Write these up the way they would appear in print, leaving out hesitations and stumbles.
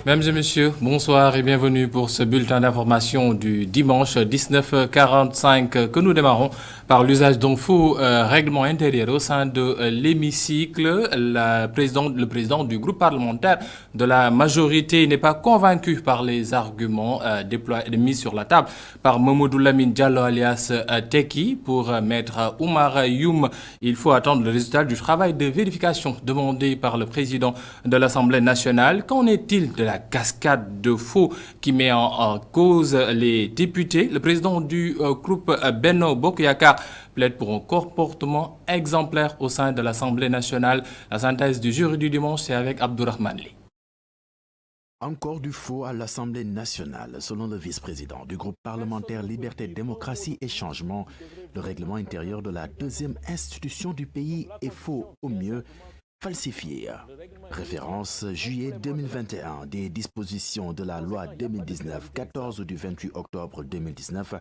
Mesdames et messieurs, bonsoir et bienvenue pour ce bulletin d'information du dimanche 19h45 que nous démarrons par l'usage d'un faux règlement intérieur au sein de l'hémicycle. Le président du groupe parlementaire de la majorité n'est pas convaincu par les arguments mis sur la table par Mamadou Lamine Diallo alias Teki. Pour maître Oumar Youm, il faut attendre le résultat du travail de vérification demandé par le président de l'Assemblée nationale. Qu'en est-il de la cascade de faux qui met en cause les députés? Le président du groupe Benno Bokk Yakaar plaide pour un comportement exemplaire au sein de l'Assemblée nationale. La synthèse du jury du dimanche, c'est avec Abdourahmane Ly. Encore du faux à l'Assemblée nationale. Selon le vice-président du groupe parlementaire Liberté, Démocratie et Changement, le règlement intérieur de la deuxième institution du pays est faux au mieux, falsifié. Référence juillet 2021 des dispositions de la loi 2019-14 du 28 octobre 2019,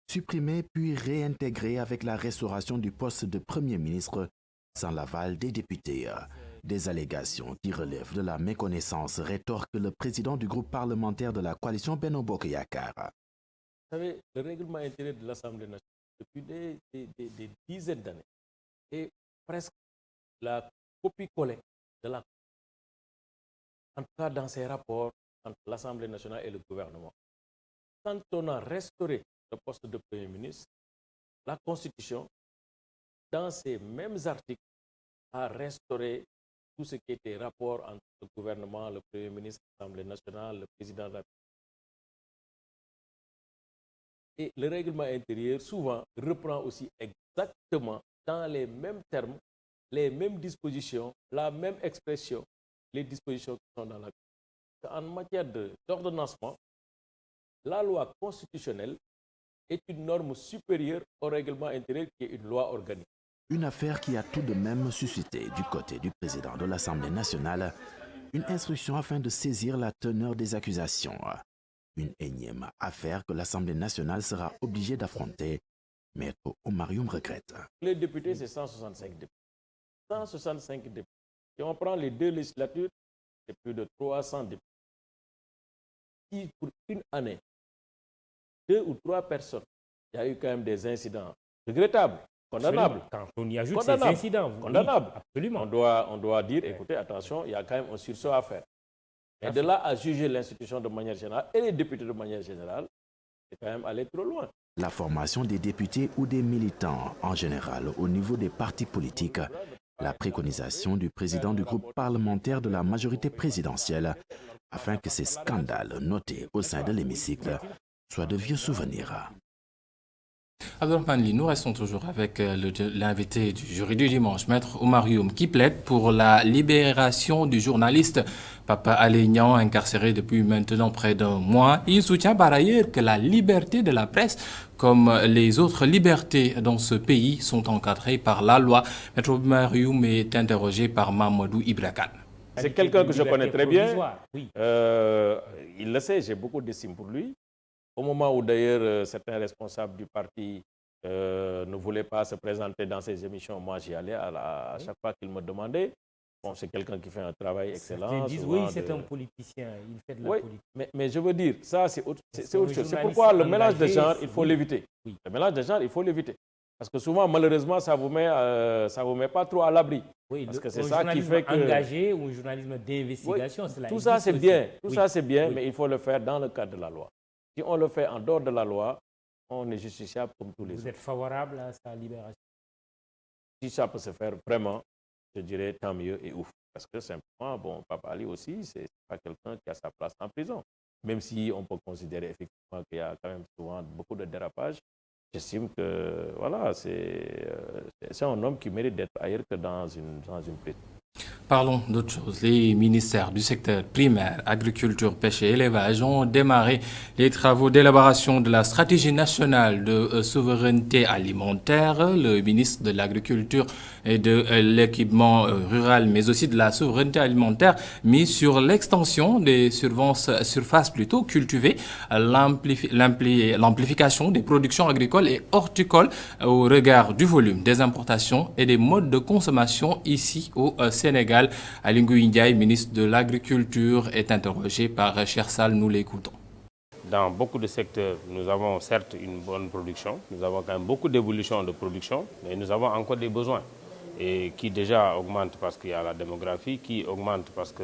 supprimées puis réintégrées avec la restauration du poste de Premier ministre sans l'aval des députés. Des allégations qui relèvent de la méconnaissance, rétorque le président du groupe parlementaire de la coalition Benno Bokk Yakaar. Vous savez, le règlement intérieur de l'Assemblée nationale, depuis des dizaines d'années, est presque la copie-collée de la... En tout cas, dans ces rapports entre l'Assemblée nationale et le gouvernement. Quand on a restauré le poste de Premier ministre, la Constitution, dans ces mêmes articles, a restauré tout ce qui était rapport entre le gouvernement, le Premier ministre, l'Assemblée nationale, le président de la République. Et le règlement intérieur, souvent, reprend aussi exactement dans les mêmes termes, les mêmes dispositions, la même expression, les dispositions qui sont dans la Constitution. En matière d'ordonnancement, la loi constitutionnelle est une norme supérieure au règlement intérieur qui est une loi organique. Une affaire qui a tout de même suscité du côté du président de l'Assemblée nationale une instruction afin de saisir la teneur des accusations. Une énième affaire que l'Assemblée nationale sera obligée d'affronter. Maître Oumar Youm regrette. Les députés, c'est 165 députés. 165 députés. Si on prend les deux législatures, c'est plus de 300 députés. Si pour une année, 2 ou 3 personnes, il y a eu quand même des incidents regrettables, condamnables. Quand on y ajoute ces incidents, condamnables. Oui, absolument. On doit dire, écoutez, attention, il y a quand même un sursaut à faire. Et de là à juger l'institution de manière générale et les députés de manière générale, c'est quand même aller trop loin. La formation des députés ou des militants en général au niveau des partis politiques, la préconisation du président du groupe parlementaire de la majorité présidentielle, afin que ces scandales notés au sein de l'hémicycle soient de vieux souvenirs. Abdourahmane Ly, nous restons toujours avec l'invité du jury du dimanche, maître Oumar Youm, qui plaide pour la libération du journaliste Papa Alé Niang, incarcéré depuis maintenant près d'un mois. Il soutient par ailleurs que la liberté de la presse, comme les autres libertés dans ce pays, sont encadrées par la loi. Maître Oumar Youm est interrogé par Mamadou Ibra Kane. C'est quelqu'un que je connais très bien. Oui. Il le sait, j'ai beaucoup d'estime pour lui. Au moment où d'ailleurs certains responsables du parti ne voulaient pas se présenter dans ces émissions, moi j'y allais à chaque fois qu'ils me demandaient. Bon, c'est quelqu'un qui fait un travail excellent. Ils disent oui, c'est un politicien, il fait de la politique. Mais je veux dire, ça c'est autre chose. C'est pourquoi le mélange de genres, il faut l'éviter. Oui. Le mélange de genres, il faut l'éviter. Parce que souvent, malheureusement, ça vous met pas trop à l'abri. Oui, parce que c'est ça qui fait que... engagé ou un journalisme d'investigation, oui, tout ça c'est bien, oui. mais il faut le faire dans le cadre de la loi. Si on le fait en dehors de la loi, on est justiciable comme tous les autres. Vous êtes favorable à sa libération? Si ça peut se faire vraiment, je dirais tant mieux et ouf. Parce que simplement, bon, Papa Ali aussi, c'est pas quelqu'un qui a sa place en prison. Même si on peut considérer effectivement qu'il y a quand même souvent beaucoup de dérapages, j'estime que voilà, c'est un homme qui mérite d'être ailleurs que dans une prison. Parlons d'autre chose. Les ministères du secteur primaire, agriculture, pêche et élevage ont démarré les travaux d'élaboration de la stratégie nationale de souveraineté alimentaire. Le ministre de l'Agriculture et de l'équipement rural, mais aussi de la souveraineté alimentaire, mis sur l'extension des surfaces plutôt cultivées, l'amplification des productions agricoles et horticoles au regard du volume des importations et des modes de consommation ici au Sénégal. mondial. Aly Ngouille Ndiaye, ministre de l'Agriculture, est interrogé par Cheikh Sall. Nous l'écoutons. Dans beaucoup de secteurs, nous avons certes une bonne production, nous avons quand même beaucoup d'évolution de production, mais nous avons encore des besoins et qui déjà augmentent parce qu'il y a la démographie, qui augmente parce que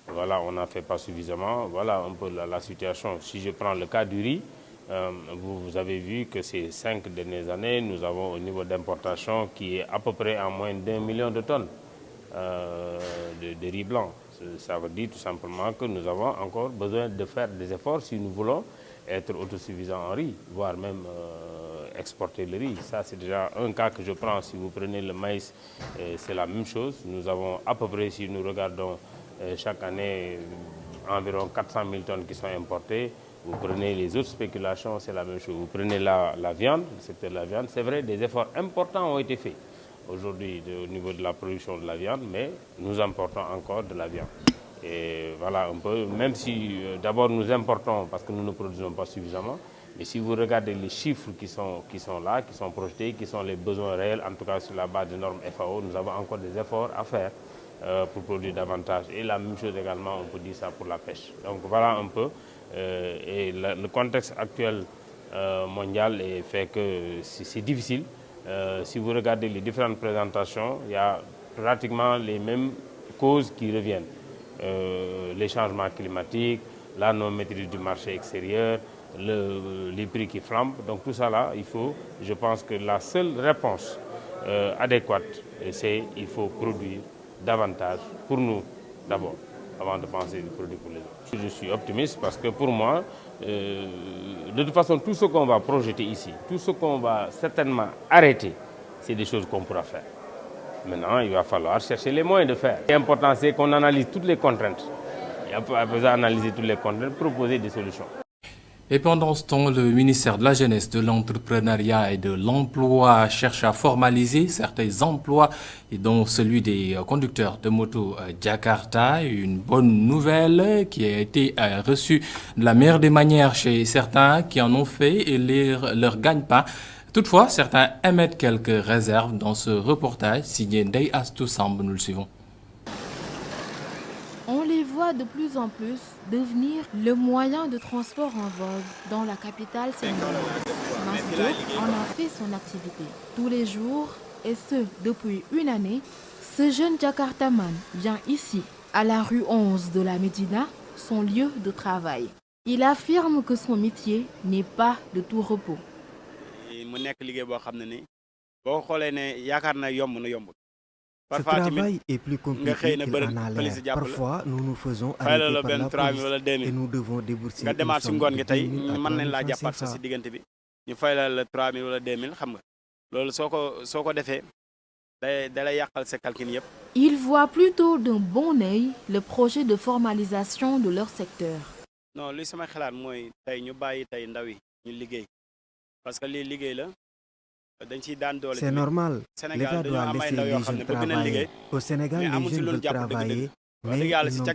voilà, on n'en fait pas suffisamment. Voilà un peu la situation. Si je prends le cas du riz, vous avez vu que ces 5 dernières années, nous avons au niveau d'importation qui est à peu près en moins d'1 million de tonnes de riz blanc. Ça veut dire tout simplement que nous avons encore besoin de faire des efforts si nous voulons être autosuffisants en riz, voire même exporter le riz. Ça, c'est déjà un cas que je prends. Si vous prenez le maïs, c'est la même chose. Nous avons à peu près, si nous regardons chaque année, environ 400 000 tonnes qui sont importées. Vous prenez les autres spéculations, c'est la même chose. Vous prenez la viande, le secteur de la viande, c'est vrai, des efforts importants ont été faits aujourd'hui au niveau de la production de la viande, mais nous importons encore de la viande. Et voilà un peu, même si d'abord nous importons parce que nous ne produisons pas suffisamment, mais si vous regardez les chiffres qui sont là, qui sont projetés, qui sont les besoins réels, en tout cas sur la base des normes FAO, nous avons encore des efforts à faire pour produire davantage. Et la même chose également, on peut dire ça pour la pêche. Donc voilà un peu. Et le contexte actuel mondial fait que c'est difficile. Si vous regardez les différentes présentations, il y a pratiquement les mêmes causes qui reviennent. Les changements climatiques, la non-maîtrise du marché extérieur, les prix qui flambent. Donc tout ça là, je pense que la seule réponse adéquate, c'est qu'il faut produire davantage pour nous d'abord, avant de penser du produit pour les autres. Je suis optimiste parce que pour moi, de toute façon, tout ce qu'on va projeter ici, tout ce qu'on va certainement arrêter, c'est des choses qu'on pourra faire. Maintenant, il va falloir chercher les moyens de faire. L'important, c'est qu'on analyse toutes les contraintes. Et après d'analyser toutes les contraintes, proposer des solutions. Et pendant ce temps, le ministère de la Jeunesse, de l'Entrepreneuriat et de l'Emploi cherche à formaliser certains emplois, et dont celui des conducteurs de moto Jakarta. Une bonne nouvelle qui a été reçue de la meilleure des manières chez certains qui en ont fait et leur gagne pas. Toutefois, certains émettent quelques réserves dans ce reportage signé Ndeye Astou Samb. Nous le suivons. On les voit de plus en plus devenir le moyen de transport en vogue dans la capitale sénégalaise. Masdiop en a fait son activité. Tous les jours, et ce depuis une année, ce jeune Jakartaman vient ici, à la rue 11 de la Médina, son lieu de travail. Il affirme que son métier n'est pas de tout repos. Ce travail est plus compliqué qu'il en a l'air. Parfois, nous nous faisons arrêter par la police et nous devons débourser une somme de 2 000 à 3 000 francs CFA. Ils voient plutôt d'un bon œil le projet de formalisation de leur secteur. C'est normal. L'État doit laisser les jeunes travailler. Au Sénégal, les jeunes veulent travailler, mais ils n'ont pas de soutien.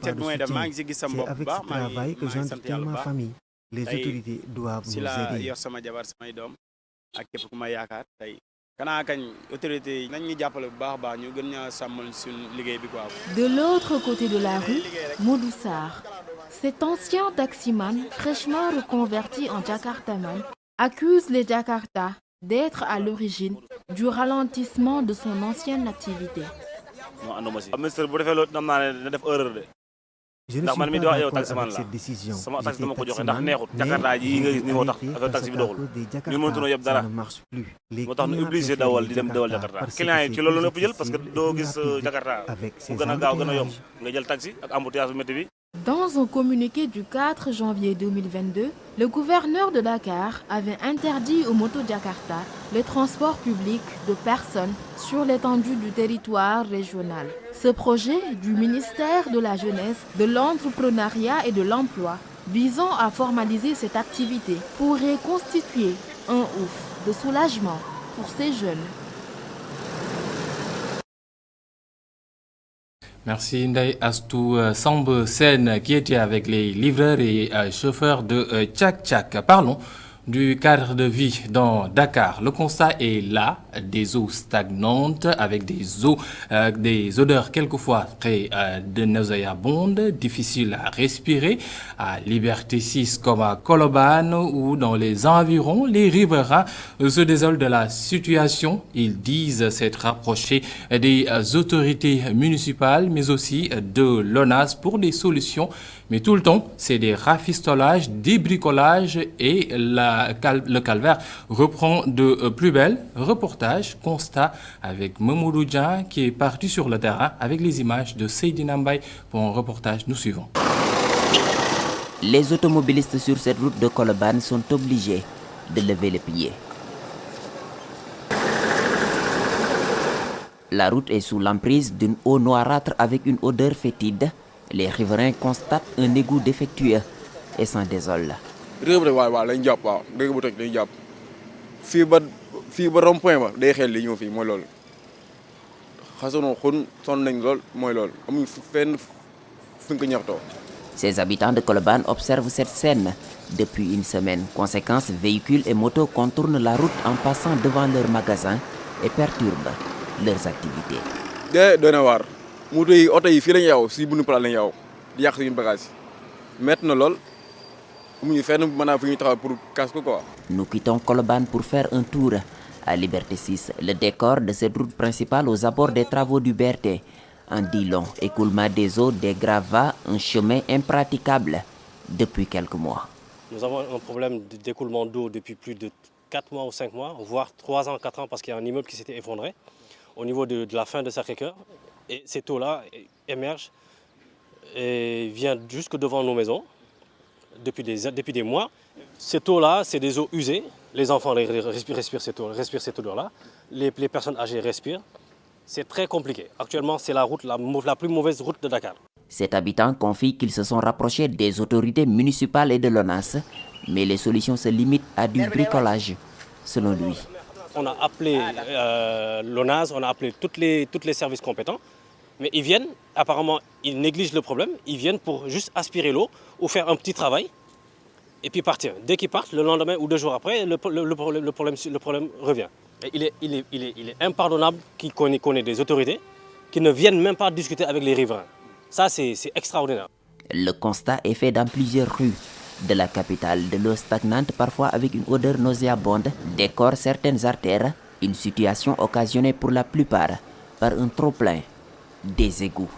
C'est avec ce travail que j'entretiens ma famille. Les autorités doivent nous aider. De l'autre côté de la rue, Modoussar, cet ancien taximan fraîchement reconverti en Jakartaman, accuse les Jakarta d'être à l'origine du ralentissement de son ancienne activité. Je ne suis pas d'accord avec cette décision. J'étais taximan, mais il a été arrêté parce qu'à cause des Jakarta, ça ne marche plus. Les clients préfèrent les Jakarta parce que c'est plus accessible et plus rapide avec ses embouteillages. Dans un communiqué du 4 janvier 2022, le gouverneur de Dakar avait interdit aux motos Jakarta le transport public de personnes sur l'étendue du territoire régional. Ce projet du ministère de la Jeunesse, de l'Entrepreneuriat et de l'Emploi, visant à formaliser cette activité, pourrait constituer un ouf de soulagement pour ces jeunes. Merci Ndeye Astou Samb Sen qui était avec les livreurs et chauffeurs de Tchak Tchak. Parlons du cadre de vie dans Dakar. Le constat est là, des eaux stagnantes avec des odeurs quelquefois très nauséabondes, difficiles à respirer. À Liberté 6 comme à Colobane ou dans les environs, les riverains se désolent de la situation. Ils disent s'être rapprochés des autorités municipales mais aussi de l'ONAS pour des solutions. Mais tout le temps, c'est des rafistolages, des bricolages et le calvaire reprend de plus belle. Reportage, constat avec Mamoudou Dia qui est parti sur le terrain avec les images de Seydina Mbaye pour un reportage. Nous suivons. Les automobilistes sur cette route de Colobane sont obligés de lever les pieds. La route est sous l'emprise d'une eau noirâtre avec une odeur fétide. Les riverains constatent un égout défectueux et s'en désolent. Ces habitants de Colobane observent cette scène depuis une semaine. Conséquence, véhicules et motos contournent la route en passant devant leurs magasins et perturbent leurs activités. Nous quittons Colobane pour faire un tour à Liberté 6, le décor de cette route principale aux abords des travaux du BRT. En dit long, écoulement des eaux, des gravats, un chemin impraticable depuis quelques mois. Nous avons un problème d'écoulement d'eau depuis plus de 4 mois ou 5 mois, voire 3 ans, 4 ans, parce qu'il y a un immeuble qui s'était effondré au niveau de la fin de Sacré-Cœur. Et cette eau-là émerge et vient jusque devant nos maisons depuis des mois. Cette eau-là, c'est des eaux usées. Les enfants respirent cette odeur-là. Les personnes âgées respirent. C'est très compliqué. Actuellement, c'est la plus mauvaise route de Dakar. Cet habitant confie qu'ils se sont rapprochés des autorités municipales et de l'ONAS, mais les solutions se limitent à du bricolage, selon lui. On a appelé l'ONAS, on a appelé tous les services compétents, mais ils viennent, apparemment, ils négligent le problème, ils viennent pour juste aspirer l'eau ou faire un petit travail et puis partir. Dès qu'ils partent, le lendemain ou 2 jours après, le problème revient. Et il est impardonnable qu'on ait des autorités qui ne viennent même pas discuter avec les riverains. Ça, c'est extraordinaire. Le constat est fait dans plusieurs rues de la capitale. De l'eau stagnante, parfois avec une odeur nauséabonde, décore certaines artères. Une situation occasionnée pour la plupart par un trop-plein des égouts.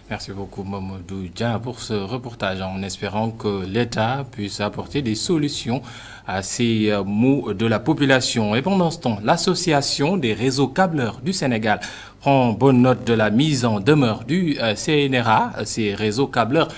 Merci beaucoup Mamoudou Dia pour ce reportage en espérant que l'État puisse apporter des solutions à ces maux de la population. Et pendant ce temps, l'Association des réseaux câbleurs du Sénégal prend bonne note de la mise en demeure du CNRA. Ces réseaux câbleurs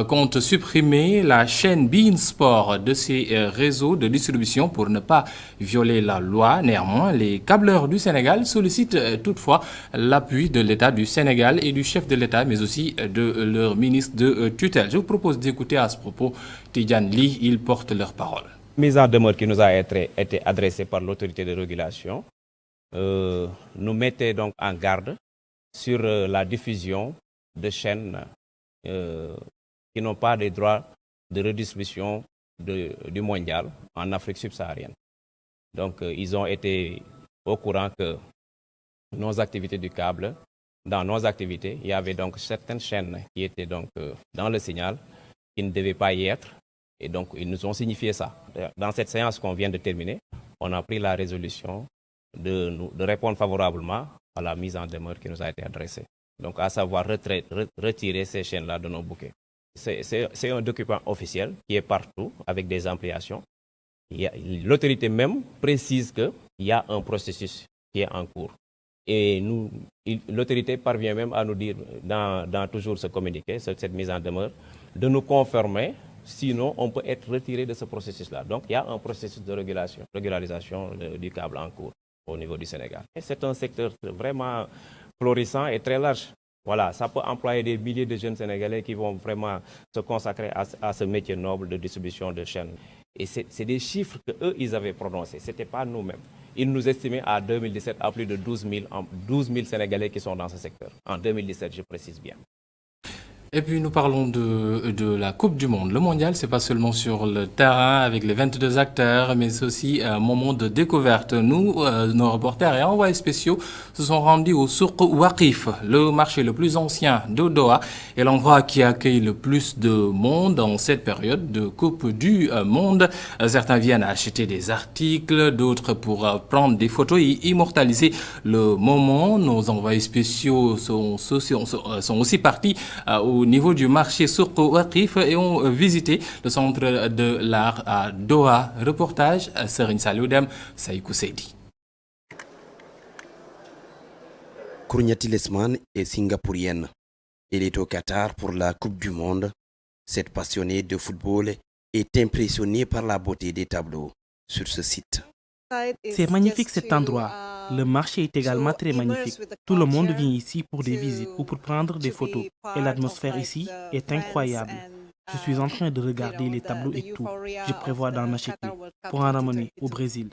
comptent supprimer la chaîne Bein Sport de ces réseaux de distribution pour ne pas violer la loi. Néanmoins, les câbleurs du Sénégal sollicitent toutefois l'appui de l'État du Sénégal et du chef de l'État, mais aussi de leur ministre de tutelle. Je vous propose d'écouter à ce propos Tidjane Ly, ils portent leur parole. Mise en demeure qui nous a été adressée par l'autorité de régulation nous mettait donc en garde sur la diffusion de chaînes qui n'ont pas des droits de redistribution du mondial en Afrique subsaharienne. Donc ils ont été au courant que nos activités du câble, dans nos activités, il y avait donc certaines chaînes qui étaient donc dans le signal, qui ne devaient pas y être. Et donc, ils nous ont signifié ça. Dans cette séance qu'on vient de terminer, on a pris la résolution de répondre favorablement à la mise en demeure qui nous a été adressée. Donc, à savoir retirer ces chaînes-là de nos bouquets. C'est un document officiel qui est partout avec des ampliations. L'autorité même précise qu'il y a un processus qui est en cours. Et l'autorité parvient même à nous dire, dans toujours ce communiqué, cette mise en demeure, de nous confirmer. Sinon, on peut être retiré de ce processus-là. Donc, il y a un processus de régularisation du câble en cours au niveau du Sénégal. C'est un secteur vraiment florissant et très large. Voilà, ça peut employer des milliers de jeunes Sénégalais qui vont vraiment se consacrer à ce métier noble de distribution de chaînes. Et c'est des chiffres qu'eux, ils avaient prononcés. Ce n'était pas nous-mêmes. Ils nous estimaient à 2017 à plus de 12 000 Sénégalais qui sont dans ce secteur. En 2017, je précise bien. Et puis nous parlons de la Coupe du Monde. Le mondial, c'est pas seulement sur le terrain avec les 22 acteurs, mais c'est aussi un moment de découverte. Nous, nos reporters et envoyés spéciaux se sont rendus au Souk Waqif, le marché le plus ancien de Doha et l'endroit qui accueille le plus de monde en cette période de Coupe du Monde. Certains viennent acheter des articles, d'autres pour prendre des photos et immortaliser le moment. Nos envoyés spéciaux sont aussi partis au niveau du marché Souk Waqif et ont visité le centre de l'art à Doha. Reportage Serigne Saliou Dème, Saïkou Seydi. Kourniati Lesman est singapourienne. Elle est au Qatar pour la Coupe du Monde. Cette passionnée de football est impressionnée par la beauté des tableaux sur ce site. C'est magnifique cet endroit. Le marché est également très magnifique. Tout le monde vient ici pour des visites ou pour prendre des photos. Et l'atmosphère ici est incroyable. Je suis en train de regarder les tableaux et tout. Je prévois d'en acheter pour en ramener au Brésil.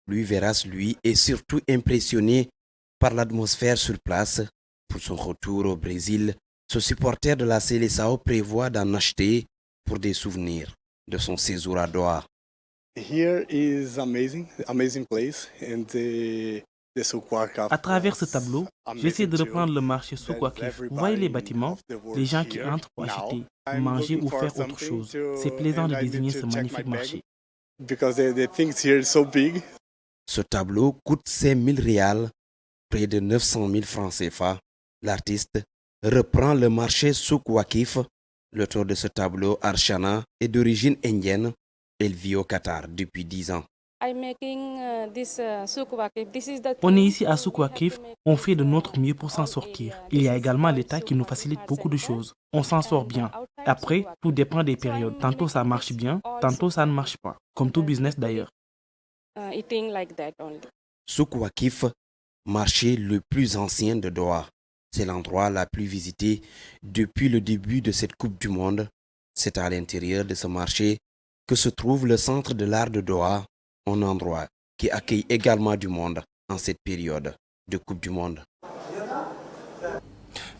Louis Verras, lui, est surtout impressionné par l'atmosphère sur place. Pour son retour au Brésil, ce supporter de la Seleção prévoit d'en acheter pour des souvenirs de son séjour à Doha. À travers ce tableau, j'essaie de reprendre le marché Souk Waqif. Vous voyez les bâtiments, les gens qui entrent pour acheter, manger ou faire autre chose. C'est plaisant de désigner ce magnifique marché. Ce tableau coûte 5 000 rials, près de 900 000 francs CFA. L'artiste reprend le marché Souk Waqif. L'auteur de ce tableau, Archana, est d'origine indienne. Elle vit au Qatar depuis 10 ans. On est ici à Souk Waqif, on fait de notre mieux pour s'en sortir. Il y a également l'État qui nous facilite beaucoup de choses. On s'en sort bien. Après, tout dépend des périodes. Tantôt ça marche bien, tantôt ça ne marche pas. Comme tout business d'ailleurs. Souk Waqif, marché le plus ancien de Doha. C'est l'endroit le plus visité depuis le début de cette Coupe du Monde. C'est à l'intérieur de ce marché que se trouve le centre de l'art de Doha, un endroit qui accueille également du monde en cette période de Coupe du Monde.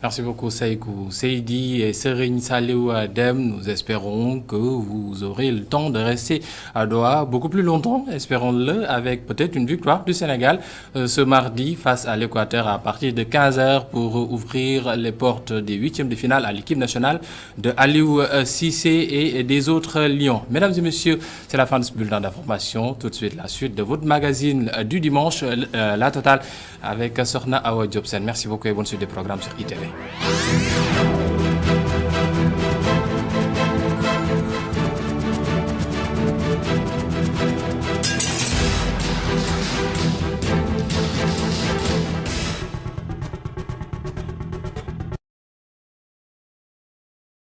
Merci beaucoup Saïkou Seydi et Serigne Saliou Dème. Nous espérons que vous aurez le temps de rester à Doha beaucoup plus longtemps, espérons-le, avec peut-être une victoire du Sénégal ce mardi face à l'Équateur à partir de 15h pour ouvrir les portes des huitièmes de finale à l'équipe nationale de Aliou Cissé et des autres Lions. Mesdames et messieurs, c'est la fin de ce bulletin d'information. Tout de suite, la suite de votre magazine du dimanche, La Totale, avec Sorna Awa Jobsen. Merci beaucoup et bonne suite des programmes sur ITV.